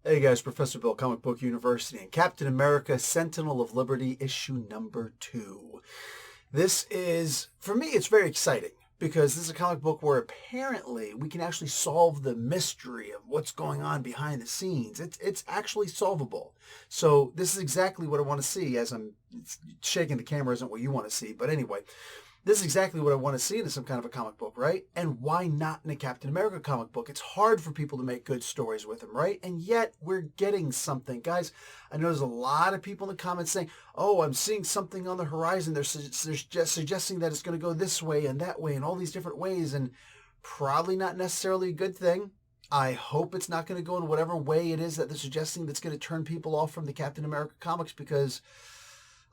Hey guys, Professor Bill, Comic Book University, and Captain America Sentinel of Liberty, issue number 2. This is, for me, it's very exciting because this is a comic book where apparently we can actually solve the mystery of what's going on behind the scenes. It's actually solvable. So this is exactly what I want to see as I'm shaking the camera isn't what you want to see, but anyway. This is exactly what I want to see in some kind of a comic book, right? And why not in a Captain America comic book? It's hard for people to make good stories with him, right? And yet we're getting something. Guys, I know there's a lot of people in the comments saying, oh, I'm seeing something on the horizon. They're just suggesting that it's going to go this way and that way and all these different ways, and probably not necessarily a good thing. I hope it's not going to go in whatever way it is that they're suggesting that's going to turn people off from the Captain America comics, because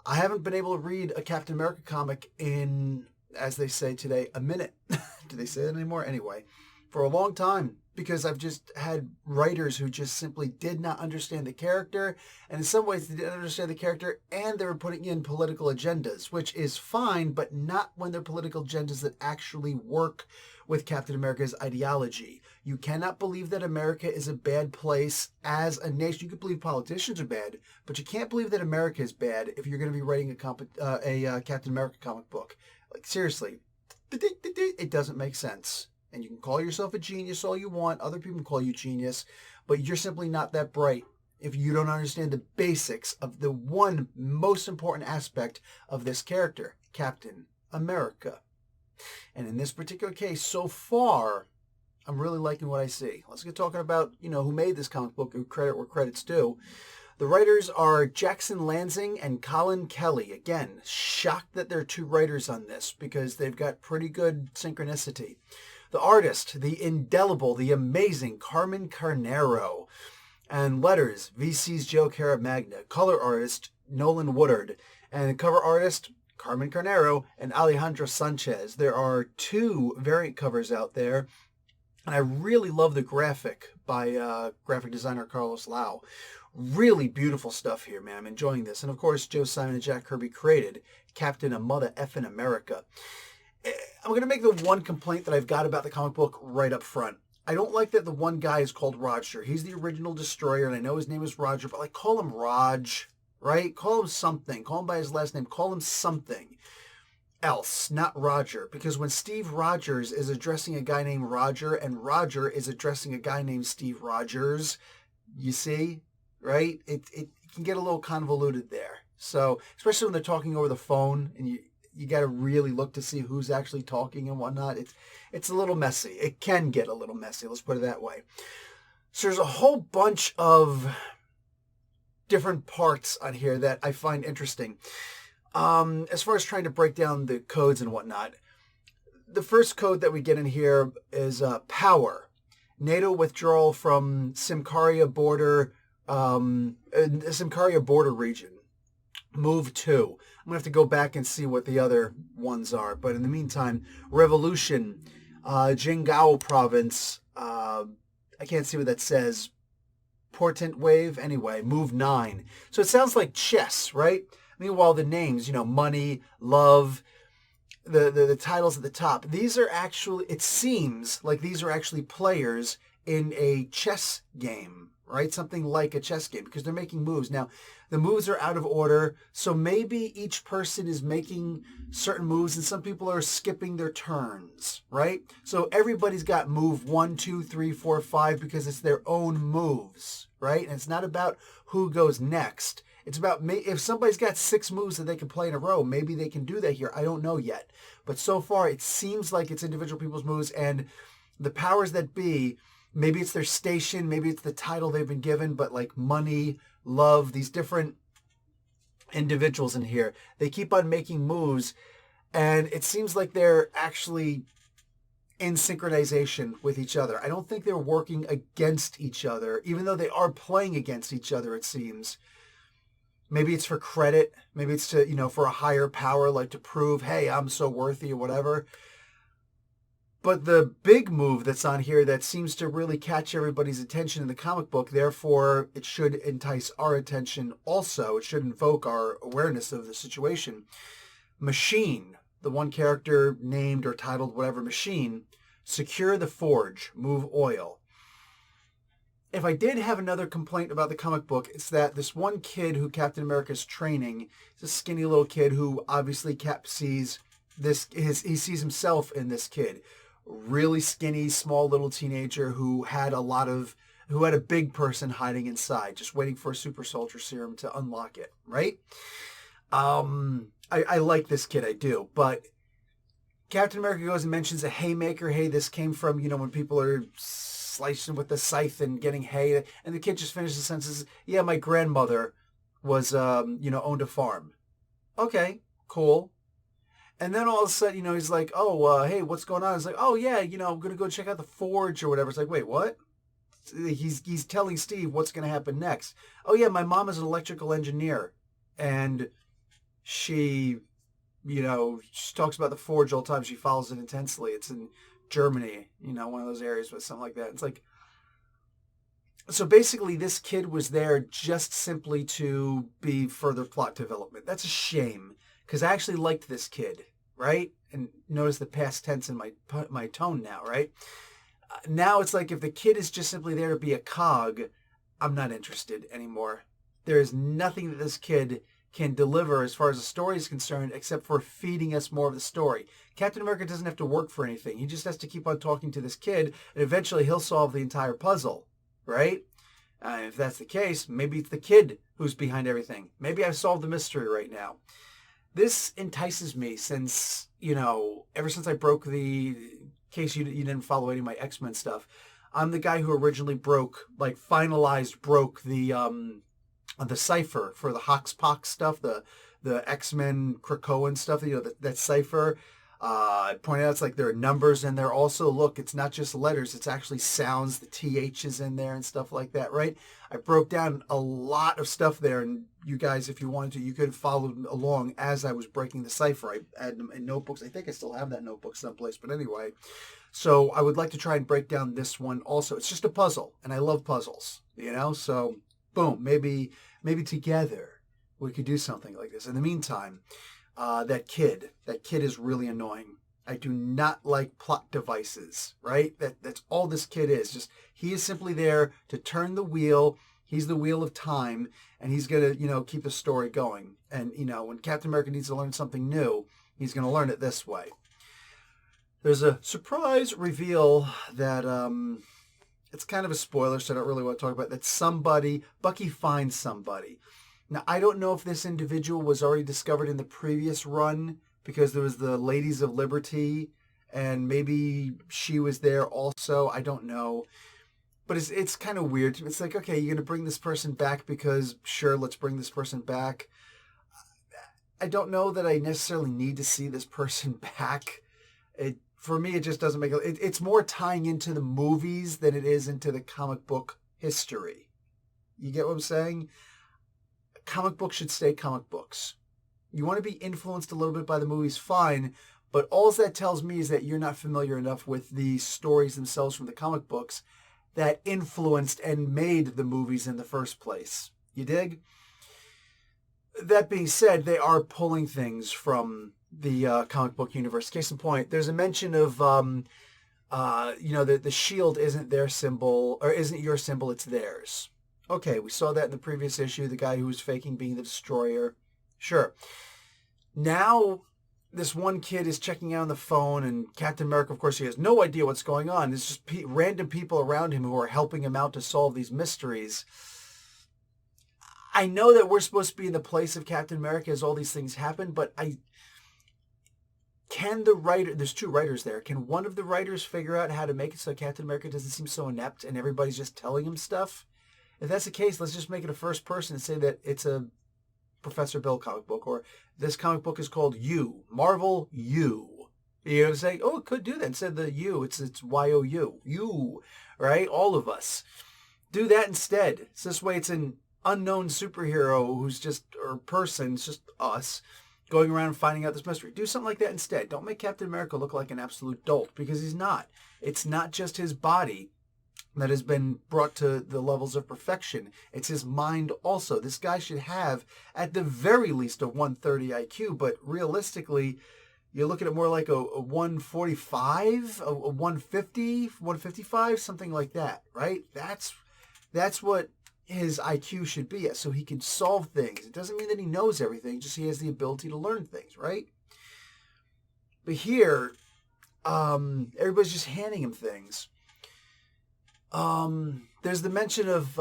I haven't been able to read a Captain America comic in, as they say today, a minute. Do they say that anymore? Anyway, for a long time, because I've just had writers who just simply did not understand the character, and in some ways they didn't understand the character, and they were putting in political agendas, which is fine, but not when they're political agendas that actually work with Captain America's ideology. You cannot believe that America is a bad place as a nation. You can believe politicians are bad, but you can't believe that America is bad if you're going to be writing a Captain America comic book. Like, seriously, it doesn't make sense. And you can call yourself a genius all you want. Other people can call you genius, but you're simply not that bright if you don't understand the basics of the one most important aspect of this character, Captain America. And in this particular case, so far, I'm really liking what I see. Let's get talking about, who made this comic book, who credit where credit's due. The writers are Jackson Lansing and Colin Kelly. Again, shocked that there are 2 writers on this because they've got pretty good synchronicity. The artist, the indelible, the amazing Carmen Carnero. And letters, VC's Joe Caramagna. Color artist, Nolan Woodard. And cover artist, Carmen Carnero and Alejandro Sanchez. There are 2 variant covers out there. And I really love the graphic by graphic designer Carlos Lau. Really beautiful stuff here, man. I'm enjoying this. And of course, Joe Simon and Jack Kirby created Captain of Mother Effin' America. I'm going to make the one complaint that I've got about the comic book right up front. I don't like that the one guy is called Roger. He's the original Destroyer, and I know his name is Roger, but like, call him Raj, right? Call him something. Call him by his last name. Call him something else, not Roger. Because when Steve Rogers is addressing a guy named Roger, and Roger is addressing a guy named Steve Rogers, you see, right? It can get a little convoluted there. So, especially when they're talking over the phone, and you got to really look to see who's actually talking and whatnot. It's a little messy. It can get a little messy, let's put it that way. So there's a whole bunch of different parts on here that I find interesting. As far as trying to break down the codes and whatnot, the first code that we get in here is power. NATO withdrawal from Simcaria border region. Move 2. I'm going to have to go back and see what the other ones are. But in the meantime, revolution, Jingao province, I can't see what that says. Portent wave, anyway, move 9. So it sounds like chess, right? Meanwhile, the names, money, love, the titles at the top, these are actually, it seems like these are actually players in a chess game, right? Something like a chess game, because they're making moves. Now, the moves are out of order, so maybe each person is making certain moves, and some people are skipping their turns, right? So everybody's got move 1, 2, 3, 4, 5, because it's their own moves, right? And it's not about who goes next. It's about if somebody's got 6 moves that they can play in a row, maybe they can do that here. I don't know yet. But so far, it seems like it's individual people's moves, and the powers that be, maybe it's their station, maybe it's the title they've been given, but like money, love, these different individuals in here, they keep on making moves, and it seems like they're actually in synchronization with each other. I don't think they're working against each other, even though they are playing against each other, it seems. Maybe it's for credit. Maybe it's to, for a higher power, like to prove, hey, I'm so worthy or whatever. But the big move that's on here that seems to really catch everybody's attention in the comic book, therefore it should entice our attention also. It should invoke our awareness of the situation. Machine, the one character named or titled whatever, Machine, secure the forge, move oil. if I did have another complaint about the comic book, it's that this one kid who Captain America is training, is a skinny little kid who obviously Cap sees he sees himself in this kid. Really skinny, small little teenager who had a big person hiding inside, just waiting for a super soldier serum to unlock it, right? I like this kid, I do, but Captain America goes and mentions a haymaker. Hey, this came from, when people are slicing with the scythe and getting hay. And the kid just finishes the sentence, yeah, my grandmother was, owned a farm. Okay, cool. And then all of a sudden, he's like, oh, hey, what's going on? It's like, oh, yeah, I'm going to go check out the forge or whatever. It's like, wait, what? He's telling Steve what's going to happen next. Oh, yeah, my mom is an electrical engineer. And she talks about the forge all the time. She follows it intensely. It's in Germany, one of those areas with something like that. It's like, so basically this kid was there just simply to be further plot development. That's a shame, because I actually liked this kid, right? And notice the past tense in my tone now, right? Now it's like if the kid is just simply there to be a cog, I'm not interested anymore. There is nothing that this kid can deliver as far as the story is concerned, except for feeding us more of the story. Captain America doesn't have to work for anything. He just has to keep on talking to this kid, and eventually he'll solve the entire puzzle, right? If that's the case, maybe it's the kid who's behind everything. Maybe I've solved the mystery right now. This entices me since, ever since I broke in case you didn't follow any of my X-Men stuff, I'm the guy who originally broke the cipher for the Hoxpox stuff, the X-Men Krakoan stuff, that cipher. I pointed out it's like there are numbers in there also. Look, it's not just letters, it's actually sounds, the TH is in there and stuff like that, right? I broke down a lot of stuff there, and you guys, if you wanted to, you could follow along as I was breaking the cipher. I had them in notebooks. I think I still have that notebook someplace, but anyway. So I would like to try and break down this one also. It's just a puzzle, and I love puzzles, so boom, maybe together we could do something like this. In the meantime, that kid is really annoying. I do not like plot devices, right? That's all this kid is. Just he is simply there to turn the wheel. He's the wheel of time, and he's going to, keep the story going. And, when Captain America needs to learn something new, he's going to learn it this way. There's a surprise reveal that it's kind of a spoiler, so I don't really want to talk about it, that Bucky finds somebody. Now, I don't know if this individual was already discovered in the previous run, because there was the Ladies of Liberty, and maybe she was there also. I don't know. But it's kind of weird. It's like, okay, you're going to bring this person back because, sure, let's bring this person back. I don't know that I necessarily need to see this person back. For me, it just doesn't make it. It's more tying into the movies than it is into the comic book history. You get what I'm saying? Comic books should stay comic books. You want to be influenced a little bit by the movies, fine, but all that tells me is that you're not familiar enough with the stories themselves from the comic books that influenced and made the movies in the first place. You dig? That being said, they are pulling things from the comic book universe. Case in point, there's a mention of, the shield isn't their symbol, or isn't your symbol, it's theirs. Okay, we saw that in the previous issue, the guy who was faking being the Destroyer. Sure. Now, this one kid is checking out on the phone, and Captain America, of course, he has no idea what's going on. There's just random people around him who are helping him out to solve these mysteries. I know that we're supposed to be in the place of Captain America as all these things happen, but there's two writers there. Can one of the writers figure out how to make it so Captain America doesn't seem so inept and everybody's just telling him stuff? If that's the case, let's just make it a first person and say that it's a Professor Bill comic book, or this comic book is called You, Marvel You. You know what I'm saying? Oh, it could do that. Instead of the U, it's Y-O-U. You, right? All of us. Do that instead. So this way it's an unknown superhero who's just, or person, it's just us, going around and finding out this mystery. Do something like that instead. Don't make Captain America look like an absolute dolt, because he's not. It's not just his body that has been brought to the levels of perfection. It's his mind also. This guy should have, at the very least, a 130 IQ, but realistically, you're looking at more like a 145, a 150, 155, something like that, right? That's That's what his IQ should be at, so he can solve things. It doesn't mean that he knows everything, just he has the ability to learn things, right? But here, everybody's just handing him things. There's the mention of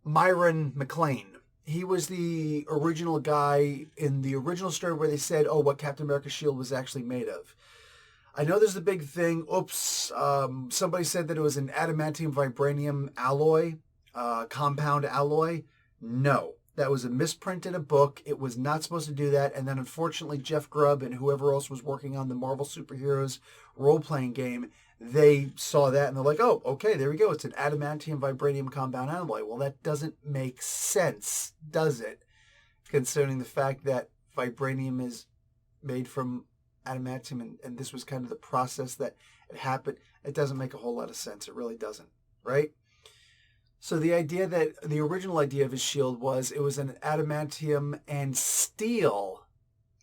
Myron McLean. He was the original guy in the original story where they said, oh, what Captain America's shield was actually made of. I know there's a big thing. Oops. Somebody said that it was an adamantium vibranium alloy, compound alloy. No, that was a misprint in a book. It was not supposed to do that. And then unfortunately, Jeff Grubb and whoever else was working on the Marvel Superheroes role-playing game, they saw that and they're like, oh, okay, there we go. It's an adamantium vibranium compound alloy. Well, that doesn't make sense, does it? Concerning the fact that vibranium is made from adamantium and this was kind of the process that it happened. It doesn't make a whole lot of sense. It really doesn't, right? So the idea that the original idea of his shield was it was an adamantium and steel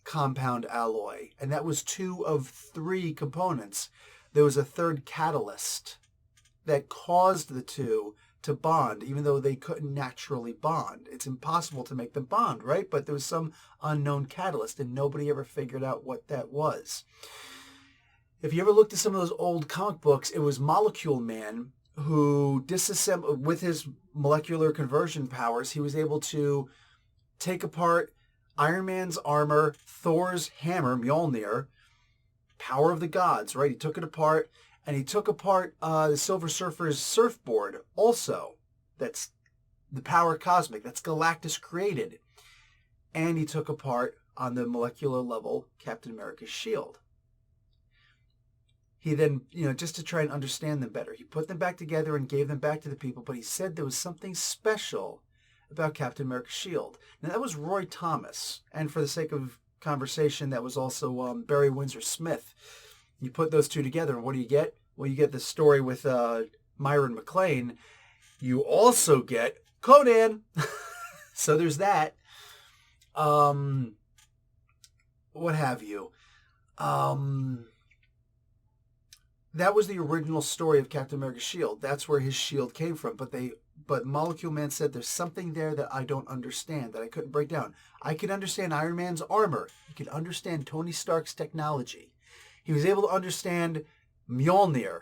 compound alloy. And that was 2 of 3 components. There was a third catalyst that caused the 2 to bond, even though they couldn't naturally bond. It's impossible to make them bond, right? But there was some unknown catalyst, and nobody ever figured out what that was. If you ever looked at some of those old comic books, it was Molecule Man who disassembled, with his molecular conversion powers, he was able to take apart Iron Man's armor, Thor's hammer, Mjolnir, power of the gods, right? He took it apart, and he took apart the Silver Surfer's surfboard also. That's the power cosmic. That's Galactus created. And he took apart, on the molecular level, Captain America's shield. He then, just to try and understand them better, he put them back together and gave them back to the people, but he said there was something special about Captain America's shield. Now, that was Roy Thomas, and for the sake of conversation, that was also Barry Windsor Smith. You put those 2 together, and what do you get? Well, you get the story with Myron McLean. You also get Conan. So there's that. What have you? That was the original story of Captain America's shield. That's where his shield came from. But Molecule Man said there's something there that I don't understand, that I couldn't break down. I could understand Iron Man's armor. He could understand Tony Stark's technology. He was able to understand Mjolnir,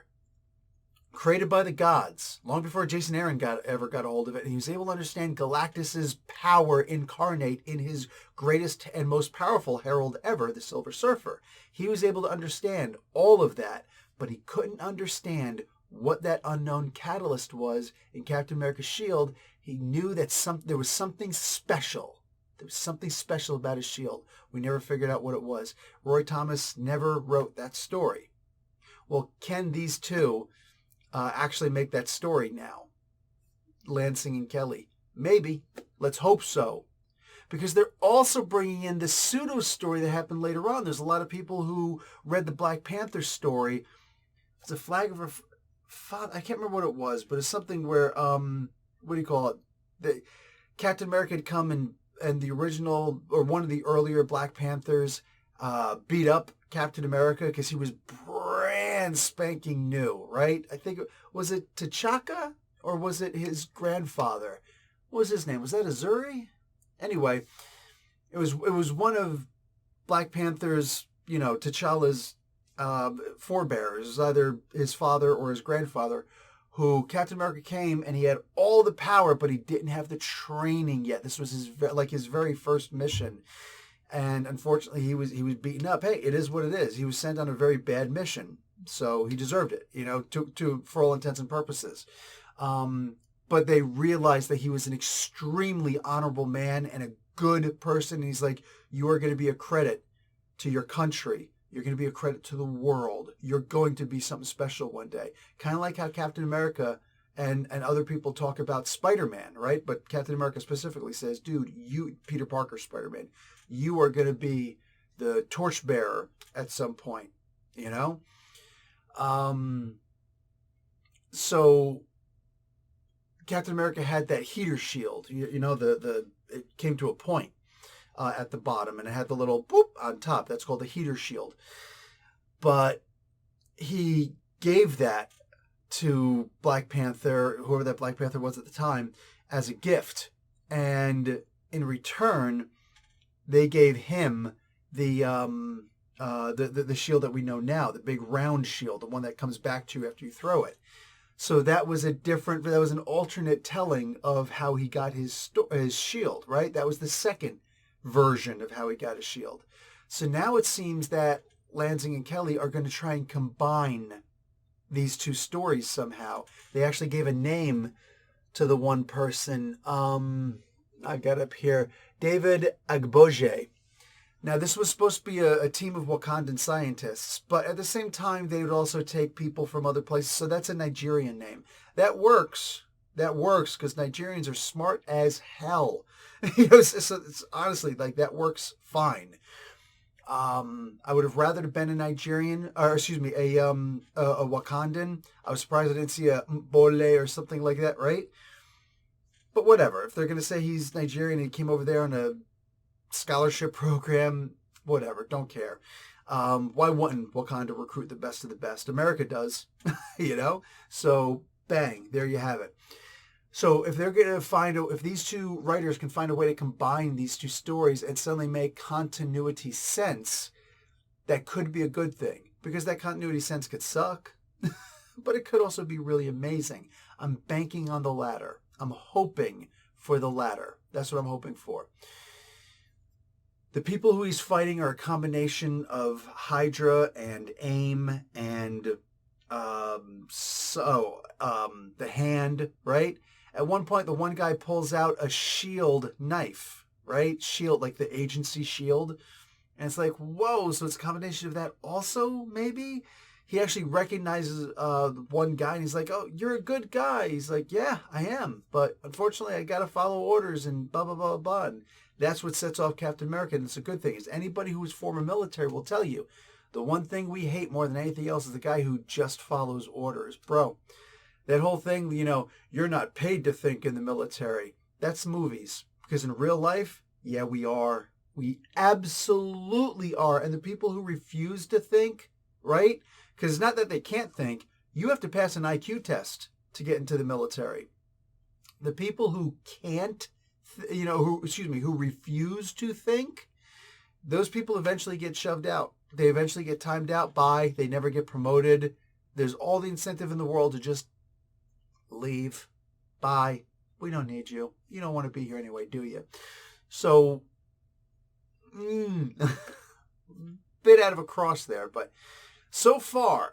created by the gods, long before Jason Aaron ever got a hold of it. And he was able to understand Galactus's power incarnate in his greatest and most powerful herald ever, the Silver Surfer. He was able to understand all of that, but he couldn't understand what that unknown catalyst was in Captain America's shield. He knew that there was something special. There was something special about his shield. We never figured out what it was. Roy Thomas never wrote that story. Well, can these 2 actually make that story now? Lansing and Kelly. Maybe. Let's hope so. Because they're also bringing in the pseudo story that happened later on. There's a lot of people who read the Black Panther story. It's a flag of her father. I can't remember what it was, but it's something where, what do you call it? Captain America had come and the original, or one of the earlier Black Panthers, beat up Captain America because he was brand spanking new, right? I think, was it T'Chaka or was it his grandfather? What was his name? Was that Azuri? Anyway, it was one of Black Panther's, T'Challa's forebears, either his father or his grandfather, who Captain America came and he had all the power, but he didn't have the training yet. This was his very first mission. And unfortunately, he was beaten up. Hey, it is what it is. He was sent on a very bad mission, so he deserved it, for all intents and purposes. But they realized that he was an extremely honorable man and a good person. And he's like, you are going to be a credit to your country. You're going to be a credit to the world. You're going to be something special one day. Kind of like how Captain America and other people talk about Spider-Man, right? But Captain America specifically says, dude, Peter Parker, Spider-Man, you are going to be the torchbearer at some point, So Captain America had that heater shield, it came to a point at the bottom, and it had the little boop on top. That's called the heater shield. But he gave that to Black Panther, whoever that Black Panther was at the time, as a gift. And in return, they gave him the shield that we know now, the big round shield, the one that comes back to you after you throw it. So that was an alternate telling of how he got his shield, right? That was the second version of how he got his shield. So now it seems that Lansing and Kelly are going to try and combine these two stories somehow. They actually gave a name to the one person. I got up here, David Agboje. Now, this was supposed to be a team of Wakandan scientists, but at the same time, they would also take people from other places. So that's a Nigerian name. That works. That works because Nigerians are smart as hell. It's honestly, like, that works fine. I would have rather been a Nigerian, or excuse me, a Wakandan. I was surprised I didn't see a Mbole or something like that, right? But whatever. If they're going to say he's Nigerian and he came over there on a scholarship program, whatever, don't care. Why wouldn't Wakanda recruit the best of the best? America does, So bang, there you have it. So if they're going to if these two writers can find a way to combine these two stories and suddenly make continuity sense, that could be a good thing, because that continuity sense could suck, but it could also be really amazing. I'm banking on the latter. I'm hoping for the latter. That's what I'm hoping for. The people who he's fighting are a combination of Hydra and AIM and the Hand, right? At one point, the one guy pulls out a shield knife, right? Shield, like the agency shield. And it's like, whoa, so it's a combination of that also, maybe? He actually recognizes one guy, and he's like, oh, you're a good guy. He's like, yeah, I am. But unfortunately, I got to follow orders and blah, blah, blah, blah. And that's what sets off Captain America, and it's a good thing. As anybody who is former military will tell you, the one thing we hate more than anything else is the guy who just follows orders. Bro, that whole thing, you're not paid to think in the military. That's movies. Because in real life, yeah, we are. We absolutely are. And the people who refuse to think, right? Because it's not that they can't think. You have to pass an IQ test to get into the military. The people who can't, who refuse to think, those people eventually get shoved out. They eventually get timed out by, they never get promoted. There's all the incentive in the world to just leave. Bye. We don't need you. You don't want to be here anyway, do you? So, bit out of a cross there, but so far,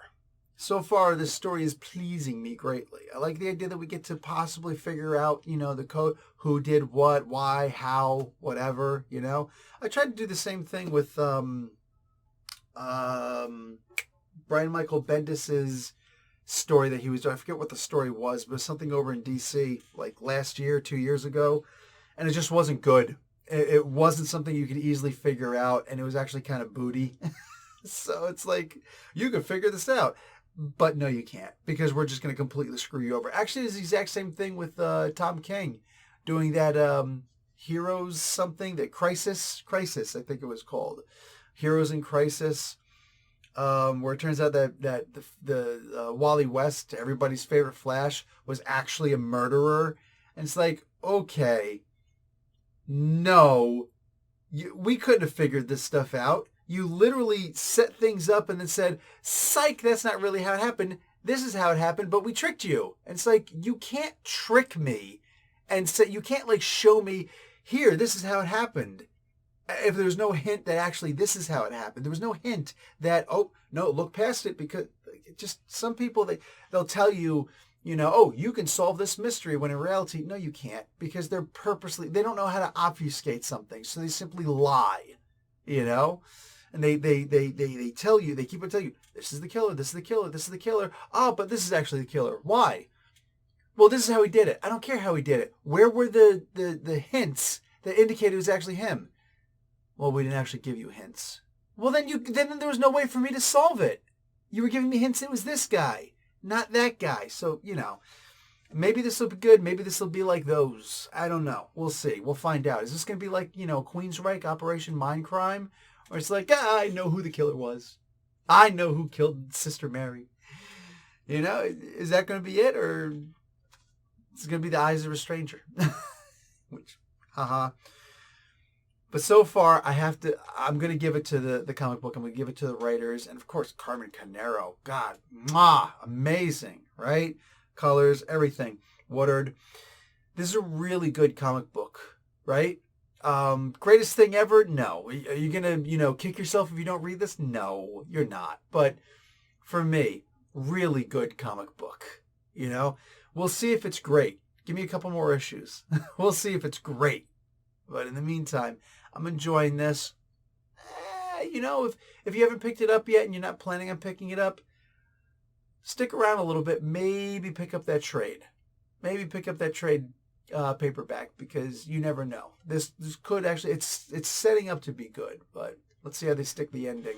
this story is pleasing me greatly. I like the idea that we get to possibly figure out, the code, who did what, why, how, whatever, I tried to do the same thing with Brian Michael Bendis's story that he was doing. I forget what the story was, but it was something over in DC like last year, 2 years ago, and it just wasn't good. It wasn't something you could easily figure out, and it was actually kind of booty. So it's like, you can figure this out. But no, you can't, because we're just going to completely screw you over. Actually, it's the exact same thing with Tom King doing that Heroes something, that Crisis, I think it was called. Heroes in Crisis, where it turns out that the Wally West, everybody's favorite Flash, was actually a murderer. And it's like, okay, no, we couldn't have figured this stuff out. You literally set things up and then said, psych, that's not really how it happened. This is how it happened, but we tricked you. And it's like, you can't trick me and say, you can't show me, here, this is how it happened. If there's no hint that actually this is how it happened. There was no hint that, oh, no, look past it, because just some people, they'll tell you, oh, you can solve this mystery, when in reality, no, you can't, because they don't know how to obfuscate something. So they simply lie, And they tell you, they keep on telling you, this is the killer, this is the killer, this is the killer. Oh, but this is actually the killer. Why? Well, this is how he did it. I don't care how he did it. Where were the hints that indicated it was actually him? Well, we didn't actually give you hints. Well, then there was no way for me to solve it. You were giving me hints it was this guy, not that guy. So, maybe this will be good. Maybe this will be like those. I don't know. We'll see. We'll find out. Is this going to be like, Queensryche, Operation Mindcrime? Or it's like, I know who the killer was. I know who killed Sister Mary. You know, is that going to be it, or is it going to be The Eyes of a Stranger? Which, haha. But so far, I'm going to give it to the comic book. I'm going to give it to the writers. And of course, Carmen Carnero. God, mwah, amazing, right? Colors, everything. Woodard. This is a really good comic book, right? Greatest thing ever? No. Are you going to, kick yourself if you don't read this? No, you're not. But for me, really good comic book. We'll see if it's great. Give me a couple more issues. We'll see if it's great. But in the meantime, I'm enjoying this. If you haven't picked it up yet and you're not planning on picking it up, stick around a little bit. Maybe pick up that trade. Paperback, because you never know. This could actually, it's setting up to be good, but let's see how they stick the ending.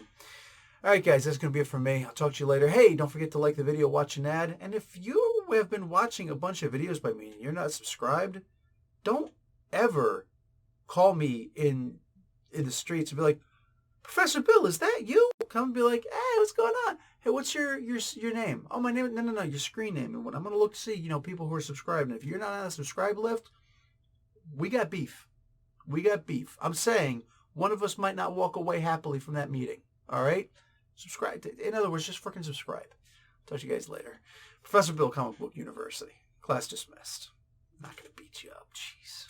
All right, guys, that's going to be it from me. I'll talk to you later. Hey, don't forget to like the video, watch an ad. And if you have been watching a bunch of videos by me and you're not subscribed, don't ever call me in the streets and be like, Professor Bill, is that you? Come and be like, hey, what's going on? Hey, what's your name? Oh, my name? No, your screen name. And when I'm going to look to see, people who are subscribed. And if you're not on the subscribe list, we got beef. I'm saying one of us might not walk away happily from that meeting. All right? Subscribe. In other words, just freaking subscribe. Talk to you guys later. Professor Bill, Comic Book University. Class dismissed. I'm not going to beat you up. Jeez.